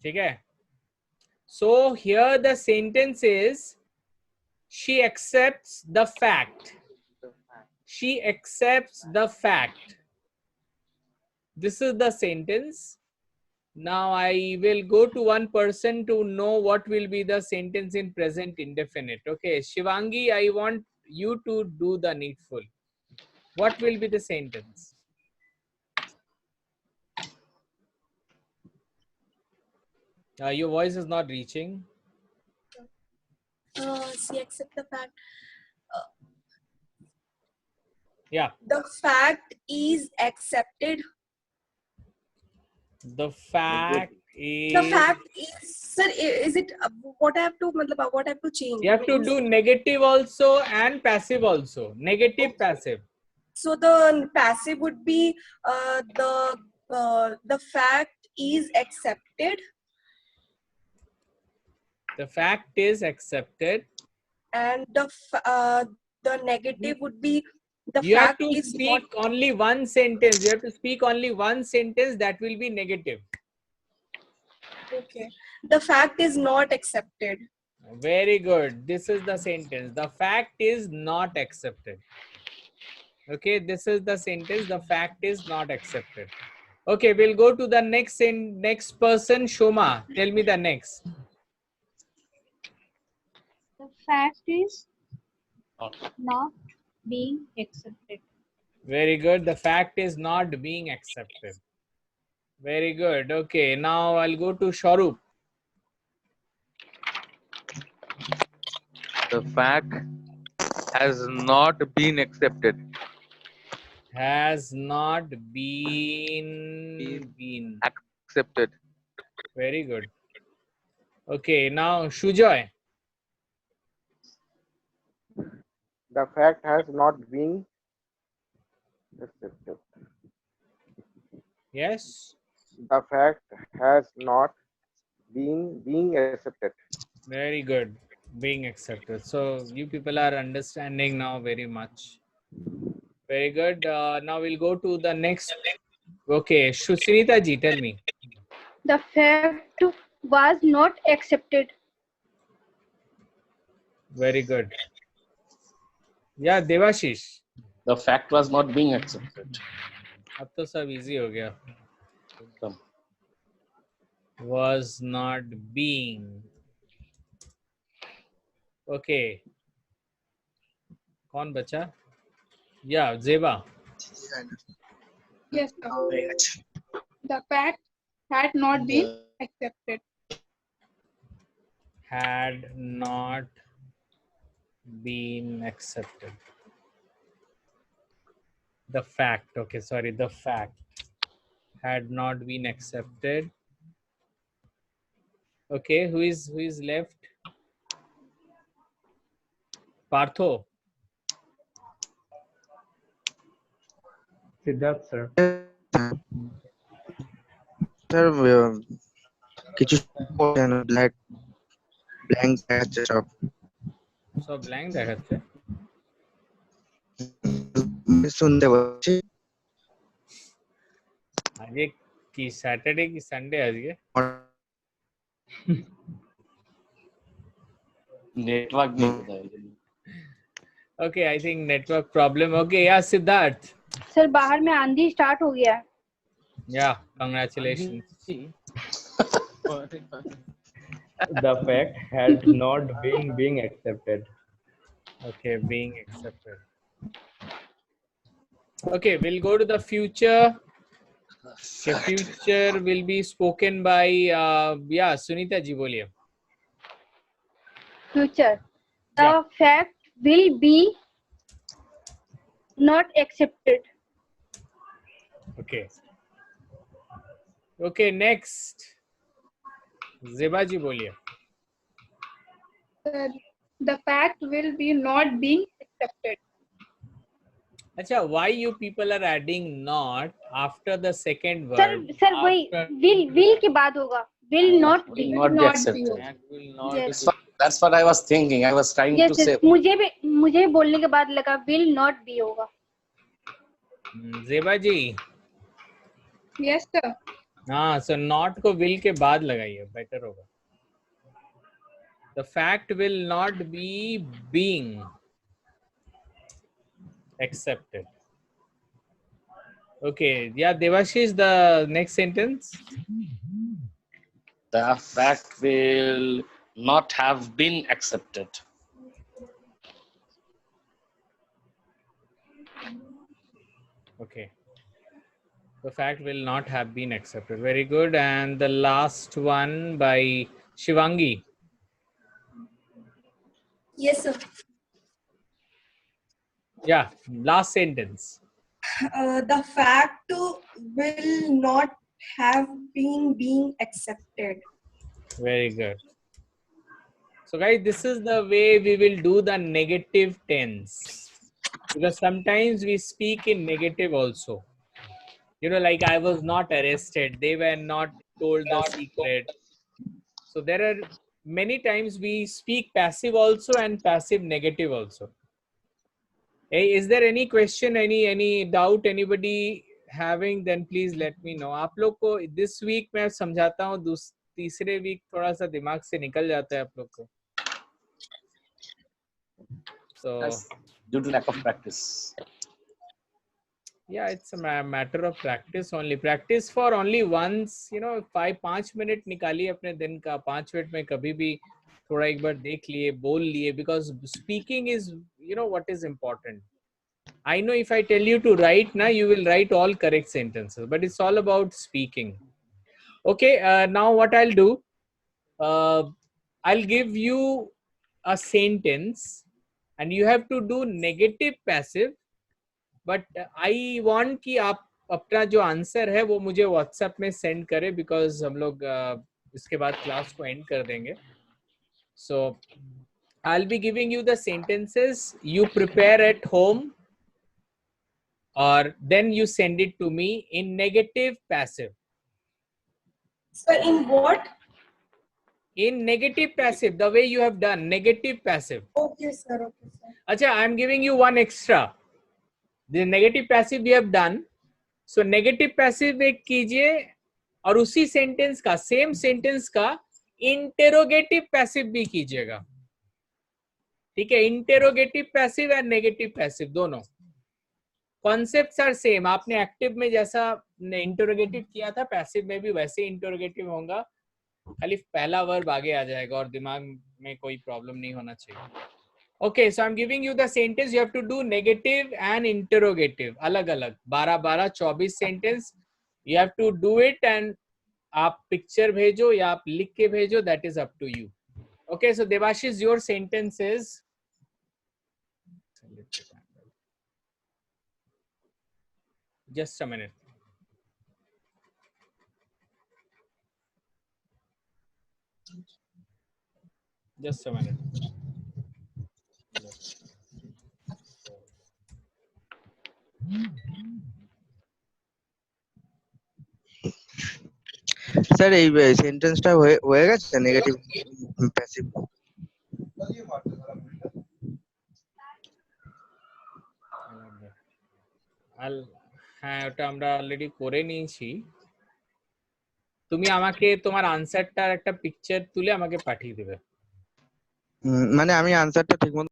ठीक है. So here the sentence is she accepts the fact. She accepts the fact. This is the sentence. Now I will go to one person to know what will be the sentence in present indefinite. Okay, Shivangi, I want you to do the needful. What will be the sentence? Your voice is not reaching. She accepts the fact. Yeah. The fact is accepted. The fact is. The fact is, sir. Is it what I have to? What I have to change? You have to do negative also and passive also. Negative, passive. So the passive would be the fact is accepted. The fact is accepted. And the negative would be the you fact have to is speak not. only one sentence. You have to speak only one sentence that will be negative. Okay. The fact is not accepted. Very good. This is the sentence. The fact is not accepted. Okay, this is the sentence. The fact is not accepted. Okay, we'll go to the next person. Shoma, tell me the next. The fact is not being accepted. Very good. The fact is not being accepted. Very good. Okay, now I'll go to Sharup. The fact has not been accepted. Has not been Accepted. Very good. Okay, now Shujoy. The fact has not been accepted. Yes. The fact has not been being accepted. Very good. Being accepted. So you people are understanding now very much. Very good. Now we'll go to the next. Okay, Sunita ji, tell me. The fact was not accepted. Very good. Yeah, Devashish. The fact was not being accepted. अब तो सब easy हो गया. एकदम. Was not being. Okay. कौन बचा? Yeah, Zeba. Yes, sir. The fact had not been accepted. Had not been accepted. The fact. Okay, sorry. The fact had not been accepted. Okay, who is left? Partho. Siddharth, sir. Sir, কিছু blank দেখাচ্ছে সব। সব blank দেখাচ্ছে। শুনতে পাচ্ছি। আজকে কি Saturday কি সানডে আজকে? नेटवर्क नहीं होता है. Okay, I think network problem. Okay, yeah, Siddharth. Sir बाहर में आंधी स्टार्ट हो गया है. Yeah, congratulations. The fact has not been being accepted. Okay, being accepted. Okay, we'll go to the future. The future will be spoken by yeah, Sunita ji boliye. Future. The fact will be not accepted. Okay. Okay, next. Zeba ji boliye. The fact will be not being accepted. Acha, why you people are adding not after the second word? Sir वही will के बाद होगा. Will not be. Not be accepted. Will not Yes. That's what I was thinking. I was trying Yes, to yes. say. मुझे बोलने के बाद लगा will not be होगा. Zeba ji. Yes, sir. हाँ, so not को will के बाद लगाइए, better होगा. The fact will not be being accepted. Okay, yeah, Devashish, the next sentence. The fact will not have been accepted. Okay. The fact will not have been accepted. Very good. And the last one by Shivangi. Yes, sir. Yeah, last sentence. The fact will not have been being accepted. Very good. So guys, this is the way we will do the negative tense. Because sometimes we speak in negative also. You know, like I was not arrested. They were not told the secret. So there are many times we speak passive also and passive negative also. Hey, is there any question, any doubt anybody having? Then please let me know. आप लोग को this week मैं समझाता हूँ, तीसरे week थोड़ा सा दिमाग से निकल जाता है आप लोग को. So That's due to lack of practice. yeah, it's a matter of practice only. Practice for only once, you know, 5 minute निकालिए अपने दिन का. 5 मिनट में कभी भी थोड़ा एक बार देख लिए, बोल लिए, because speaking is, you know, what is important. I know if I tell you to write now, you will write all correct sentences, but it's all about speaking. Okay, now what I'll do, I'll give you a sentence and you have to do negative passive, but I want कि आप अपना जो answer है वो मुझे WhatsApp में send करें, because हम लोग इसके बाद क्लास को end कर देंगे. So I'll be giving you the sentences, you prepare at home, or then you send it to me in negative passive. So in what? In negative passive, the way you have done, negative passive. Okay, sir. Okay, sir. Acha, I am giving you one extra. The negative passive we have done. So negative passive एक कीजिए और उसी sentence का, same sentence का interrogative passive भी कीजिएगा. ठीक है, interrogative passive और negative passive दोनों कॉन्सेप्ट्स आर सेम. आपने एक्टिव में जैसा इंटरोगेटिव किया था, पैसिव में भी वैसे इंटरोगेटिव होगा, खाली पहला वर्ब आगे आ जाएगा और दिमाग में कोई प्रॉब्लम नहीं होना चाहिए. Okay, so I am giving you the sentence, you have to do negative and interrogative अलग अलग. 12-24 sentence you have to do it, and आप पिक्चर भेजो या आप लिख के भेजो, that is up to you. Okay, so Debashish, your sentence is, just a minute. Just a minute. Sir এই সেন্টেন্সটা হয়ে গেছে নেগেটিভ প্যাসিভ? হ্যাঁ, ওটা আমরা অলরেডি করে নিয়েছি. তুমি আমাকে তোমার আনসারটার একটা পিকচার তুলে আমাকে পাঠিয়ে দেবে. মানে আমি আনসারটা ঠিকমতো